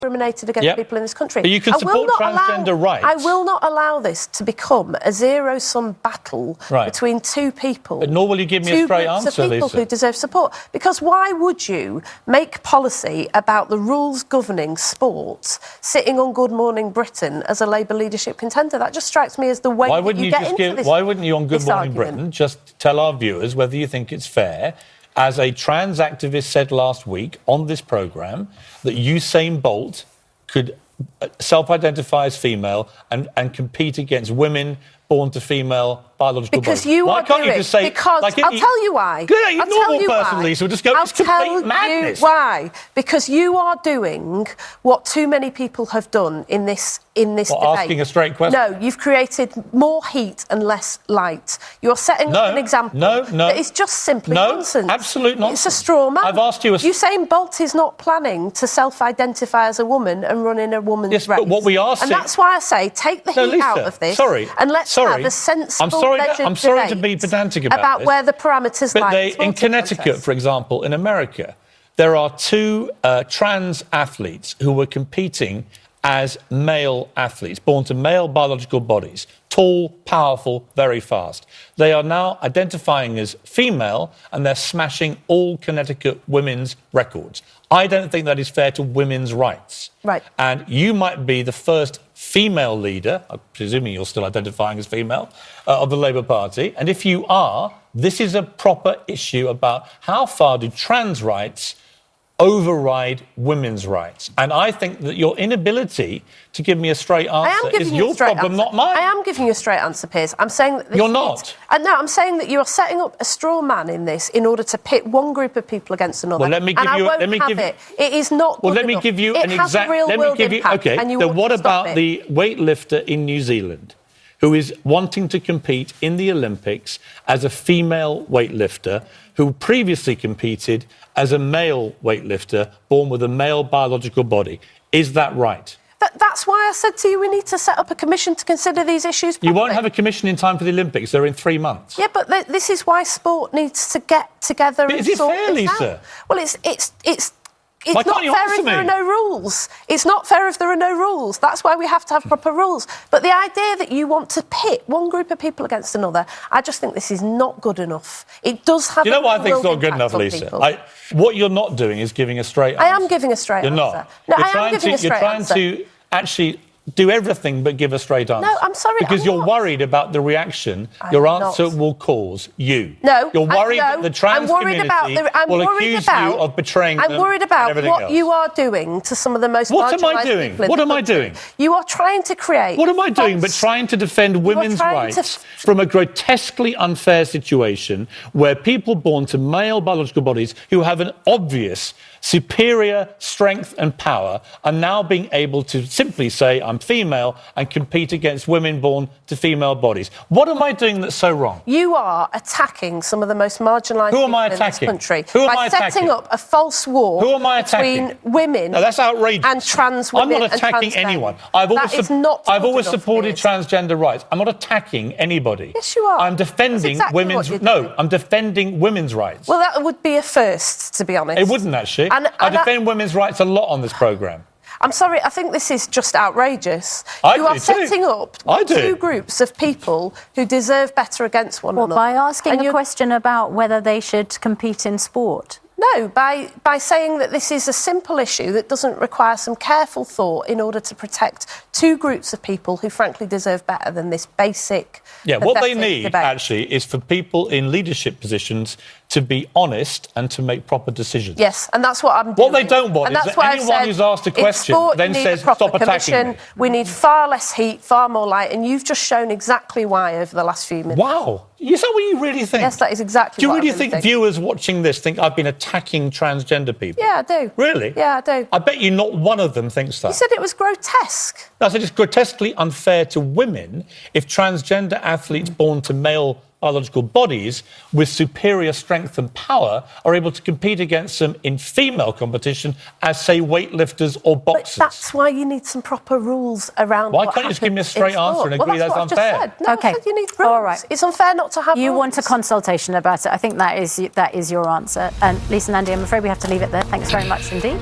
discriminated against people in this country. But you can support transgender rights. I will not allow this to become a zero-sum battle between two people. But nor will you give me a straight answer, two people Lisa. who deserve support. Because why would you make policy about the rules governing sport sitting on Good Morning Britain as a Labour leadership contender? That just strikes me as the way that you get into this. Why wouldn't you on Good Morning Britain just tell our viewers whether you think it's fair, as a trans activist said last week on this programme, that Usain Bolt could self-identify as female and compete against women born to female biological bodies? Why can't you just say... Because I'll tell you why. I'll tell you why. Lisa, we'll just go, it's complete madness. Why? Because you are doing what too many people have done in this debate. Asking a straight question? No, you've created more heat and less light. You're setting up an example that is just simply nonsense. Absolute nonsense. It's a straw man. I've asked you... Usain Bolt is not planning to self-identify as a woman and run in a woman's race. But what we are saying... And that's why I say, take the heat out of this and let's have a sensible I'm sorry to be pedantic about this, where the parameters lie. In Connecticut, for example, in America, there are two trans athletes who were competing as male athletes, born to male biological bodies, tall, powerful, very fast. They are now identifying as female and they're smashing all Connecticut women's records. I don't think that is fair to women's rights. Right. And you might be the first female leader, I'm presuming you're still identifying as female, of the Labour Party. And if you are, this is a proper issue about how far do trans rights override women's rights. And I think that your inability to give me a straight answer is your problem, not mine. I am giving you a straight answer, Piers. I'm saying that... You're not. No, I'm saying that you're setting up a straw man in this in order to pit one group of people against another. Well, let me give you... It is not good let me enough. give you it an has exact... a real-world impact, and you then want what to stop about it. the weightlifter in New Zealand who is wanting to compete in the Olympics as a female weightlifter who previously competed as a male weightlifter born with a male biological body? Is that right? That's why I said to you we need to set up a commission to consider these issues properly. You won't have a commission in time for the Olympics. They're in 3 months. Yeah, but this is why sport needs to get together and sort this out. Is it fair, Lisa? Well, it's not fair if there are no rules. It's not fair if there are no rules. That's why we have to have proper rules. But the idea that you want to pit one group of people against another, I just think this is not good enough. It does have... You know what I think is not good enough, Lisa? What you're not doing is giving a straight answer. I am giving a straight answer. You're not. No, I am giving a straight answer. You're trying to actually do everything but give a straight answer. No, I'm sorry. Because you're worried about the reaction your answer will cause you. No. You're worried that the trans community will accuse you of betraying them. I'm worried about what you are doing to some of the most marginalised people in the country. What am I doing? You are trying to create... What am I doing but trying to defend women's rights from a grotesquely unfair situation where people born to male biological bodies who have an obvious superior strength and power are now being able to simply say, I'm female, and compete against women born to female bodies. What am I doing that's so wrong? You are attacking some of the most marginalised people in this country by setting up a false war between women and trans women. I'm not attacking anyone. I've always supported transgender rights. I'm not attacking anybody. Yes, you are. I'm defending women's... No, I'm defending women's rights. Well, that would be a first, to be honest. It wouldn't, actually. I defend women's rights a lot on this programme. I'm sorry, I think this is just outrageous. You are setting up two groups of people who deserve better against one another. By asking a question about whether they should compete in sport? No, by saying that this is a simple issue that doesn't require some careful thought in order to protect two groups of people who frankly deserve better than this basic what they need, actually, is for people in leadership positions to be honest and to make proper decisions. Yes, and that's what I'm doing. What they don't want is that anyone who's asked a question then says, stop attacking me. We need far less heat, far more light, and you've just shown exactly why over the last few minutes. Wow. Is that what you really think? Yes, that is exactly what I think. Do you really think viewers watching this think I've been attacking transgender people? Yeah, I do. Really? Yeah, I do. I bet you not one of them thinks that. You said it was grotesque. No, I said it's grotesquely unfair to women if transgender athletes born to male biological bodies with superior strength and power are able to compete against them in female competition as, say, weightlifters or boxers. But that's why you need some proper rules around Why can't you just give me a straight answer and agree that's unfair? No, I said you need rules. All right. It's unfair not to have rules. You want a consultation about it. I think that is your answer. And Lisa, Nandy, I'm afraid we have to leave it there. Thanks very much indeed.